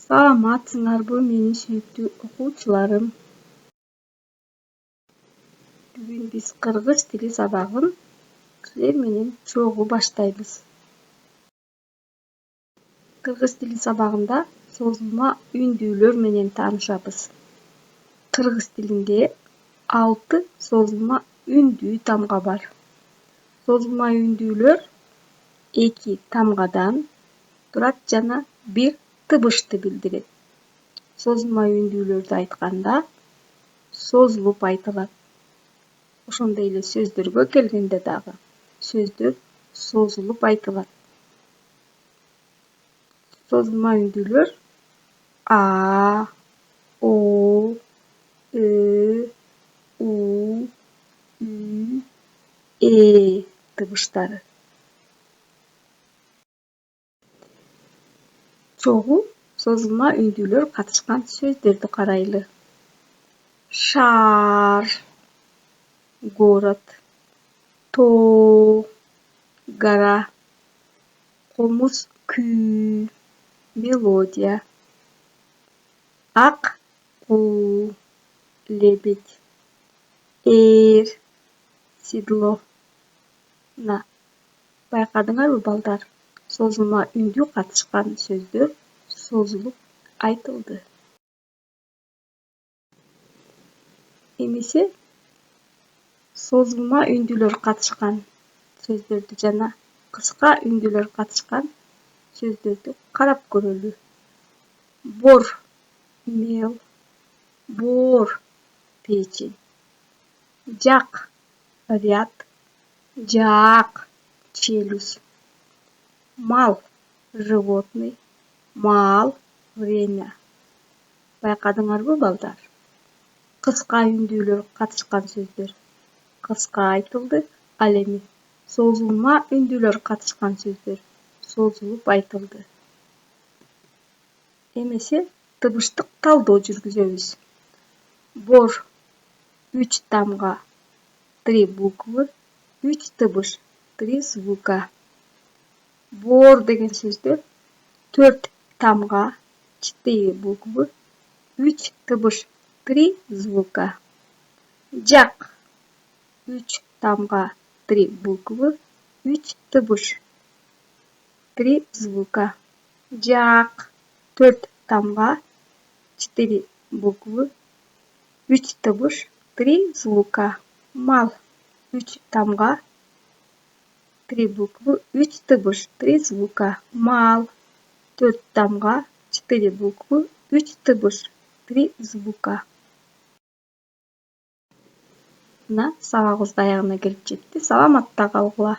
Саламатсыңарбы менин сүйүктүү окуучуларым. Бүгүн биз кыргыз тили сабагын силер менен чогуу баштайбыз. Кыргыз тили сабагында созулма үндүүлөр менен таанышабыз. Кыргыз тилинде 6 созулма үндүү тамга бар. Созулма үндүүлөр 2 тамгадан турат жана 1 тыбышты билдирет. Созулма үндүүлөрдү айтканда созулуп айтылат. Ошондой эле сөздөргө келгенде дагы сөздөр созулуп айтылат. Созулма үндүүлөр а, о, ы, у, ү, тыбыштары. Чогуу созулма үндүүлөр катышкан сөздөрдү карайлы. Шаар, город, тоо, гора, комуз, күү, мелодия, ак куу, лебедь, седло. Байкадыңарбы балдар? Созулма үндүү катышкан сөздөр созулуп айтылды. Эмесе созулма үндүүлөр катышкан сөздөрдү жана кыска үндүүлөр катышкан сөздөрдү карап көрөлү. Бор — мел, боор — печень, жак — ряд, жаак — челюсть, мал — животный, маал — время. Байкадыңарбы балдар? Кыска үндүүлөр катышкан сөздөр кыска айтылды, ал эми созулма үндүүлөр катышкан сөздөр созулуп айтылды. Эмесе тыбыштык талдоо жүргүзөбүз. Бор 3 тамга 3 буквы, 3 тыбыш 3 звука. Боор деген сөздөр 4 тамга 4 буквы, 3 тыбыш 3 звука. Жак 3 тамга 3 буквы, 3 тыбыш 3 звука. Жаак 4 тамга 4 буквы, 3 тыбыш 3 звука. Мал 3 тамга 3 буквы, 3 тыбыш 3 звука. Мал 4 тамга 4 буквы, 3 тыбыш 3 звука. Сабагыбыз да аягына келип жетти. Саламатта калгыла.